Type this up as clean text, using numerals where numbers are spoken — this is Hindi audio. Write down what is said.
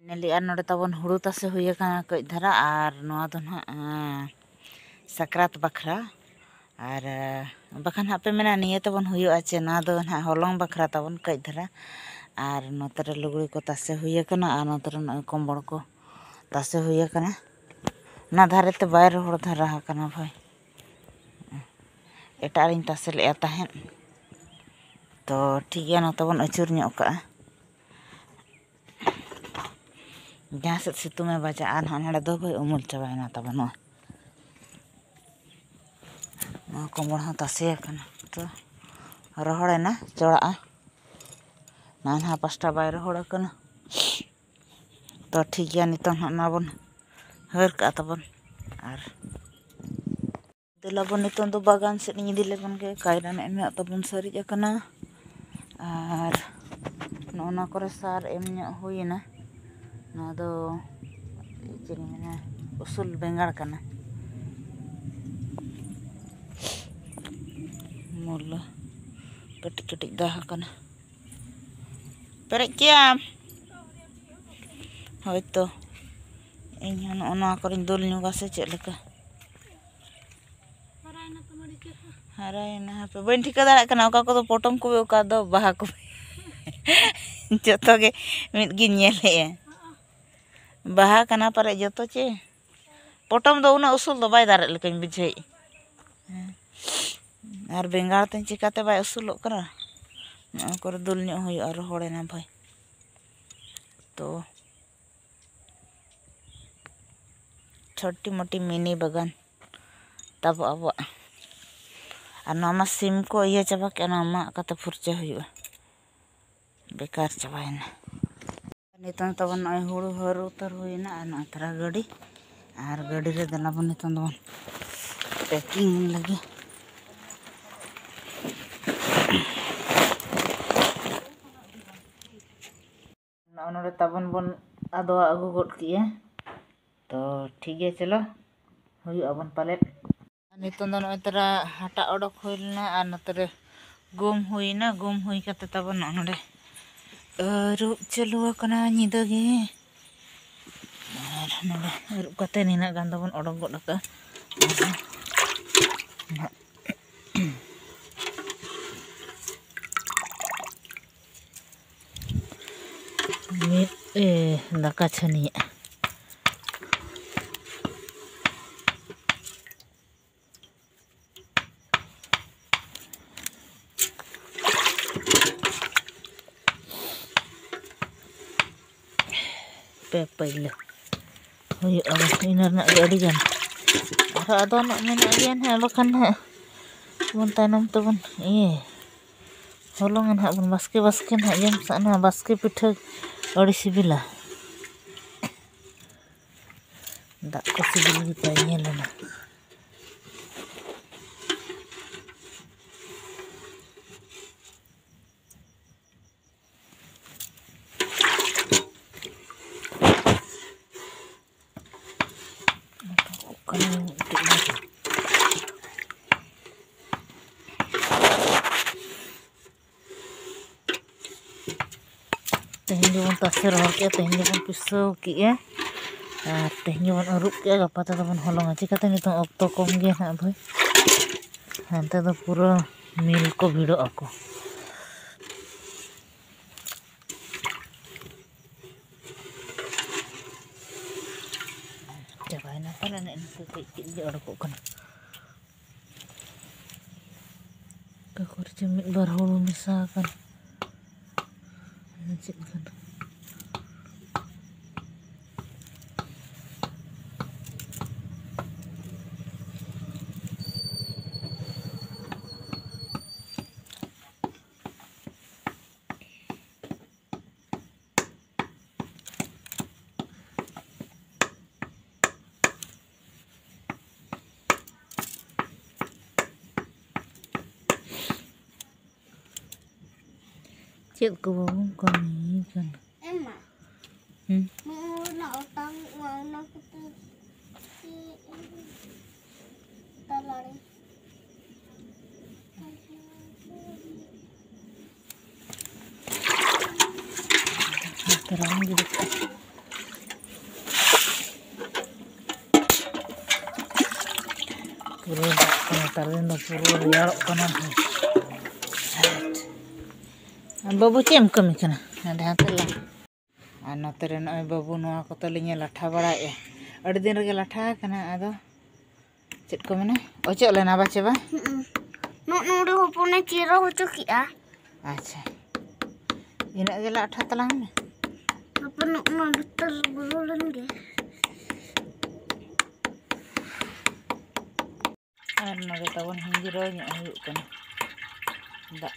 नेली और नोडे तबन हुड़ू तासे हुए कई धरा और नवा दो ना सक्रात बखरा और बखान हापे मेना निये तबन हुए चे ना दो ना हलंग बखरा तबन कई धरा और नोतरे लुगड़ी को तासे हुए कना और नोतरे कम्बल को तासे हुए कना ना धारे ते बाय रोहड़ धरा कना भाई एटारिन तासे ले ताहेन तो ठीक है ना तबन अचुर ᱧᱚᱜ कआ जहाँ से सितुंग में बचा आन हाने दो भाई उमुल चाबायना तबन कम्बल हाँ तासे कना तो रोहड़ेना चौड़ा नाना पास्टा बाय रोहड़ कना तो ठीक है नितन ना बन हर का तबन और दिलाबन नितन दो बागान से नहीं दिले बन के कायरा ने में तबन सरिज कना और नोना करे सार एम हुई ना ना दो चीनी में उसूल बेंगाड़ कना मूल कटिक कटिक दाह कना पेरे क्या होयतो इन ओना करिन दुल नुगा से चेक लेका हरायना पे बन ठिका दाड़ा कना ओका को पोटम को ओका दो बाहा को जतो गे मिद गी नेले बाहा कना पारे जतो चे पोटम दो उना उसूल दो बाय दारे लेकिन बुझे और बेंगाड़ ते चिकाते बाय उसूलोग करा ना करे दुल ᱧᱚᱜ हुई और रोहड़ेना भाई तो छोटी मोटी मिनी बागान तब अब सिम को ये चाबा के माते फुरचा हुआ बेकार चाबायना नितन तबन हुड़ू हर उतर हुईना और थरा गाड़ी और गाड़ी रे दलाबन नितन दबन पैकिंग लगे नोडे तबन बन आदवा अगू गोट किए तो ठीक है चलो हुई अबन पाले नितन दो नोय तरा हटा ओडक हुईना और नतरे गुम हुई कते तबन नोडे रूप चलुआ कना निदा गे और नोडे रूप कते निना गान दबन ओडक गोड का दाका छनिया पे पहले हुई अब इनरना गाड़ी गान और अदन मेना गेन है बखान है बन तायनम तबन ये हलंग है बन बास्के ना जम साना बास्के पिठा अड़ी सिबिला दाग को सिबिल गी ताय नेलना तेहन जबन तासे रोहड़ के तेहन जबन पिसो किए और तेहन जबन अरूप के गपा तबन हलंगा चिकाते नित अक्तो कम गे ना भाई हानते दो पूरा मिल को भिड़ो आको चाबायना पाले ने इनके कई अड़को कना का खर्च मिद बार हुड़ू मिसा कन चेक कन चेक को बाबू कमी कन एमा ना ओतंग ना कुछ तलाड़ी तरंग ᱱᱮᱛᱟᱨ ᱫᱤᱱ ᱫᱚ ᱯᱩᱨᱟᱹ ᱨᱮᱭᱟᱲᱚᱜ ᱠᱟᱱᱟ ᱵᱟᱹᱵᱩ ᱪᱮᱫ ᱮᱢ ᱠᱟᱹᱢᱤ ᱠᱟᱱᱟ ᱱᱚᱰᱮ ᱦᱟᱱᱛᱮ ᱞᱟ ᱟᱨ ᱱᱚᱛᱮ ᱨᱮ ᱱᱚᱜᱼᱚᱭ ᱵᱟᱹᱵᱩ ᱱᱚᱣᱟ ᱠᱚᱛᱮᱞᱤᱧ ᱞᱟᱴᱷᱟ ᱵᱟᱲᱟᱭᱮᱜᱼᱟ ᱟᱹᱰᱤ ᱫᱤᱱ ᱨᱮᱜᱮ ᱞᱟᱴᱷᱟ ᱟᱠᱟᱱᱟ ᱟᱫᱚ ᱪᱮᱫ ᱠᱚ ᱢᱮᱱᱟ ᱚᱪᱚᱜ ᱞᱮᱱᱟ ᱵᱟᱪᱮ ᱵᱟ ᱱᱚᱰᱮ ᱦᱚᱯᱚᱱᱮ ᱪᱤᱨᱟᱹ ᱦᱚᱪᱚ ᱠᱮᱜᱼᱟ ᱟᱪᱪᱷᱟ ᱤᱱᱟᱹᱜ ᱜᱮ ᱞᱟᱴᱷᱟ ᱛᱟᱞᱟᱝ ᱢᱮ ᱦᱚᱯᱚᱱ ᱚᱱᱟ ᱵᱷᱤᱛᱟᱹᱨ ᱵᱚᱞᱚ ᱞᱮᱱ ᱜᱮ ᱟᱨ ᱱᱚᱰᱮ ᱛᱟᱵᱚᱱ ᱦᱤᱸᱡᱽᱨᱟᱹᱣ ᱧᱚᱜ ᱦᱩᱭᱩᱜ ᱠᱟᱱᱟ ᱫᱟᱜ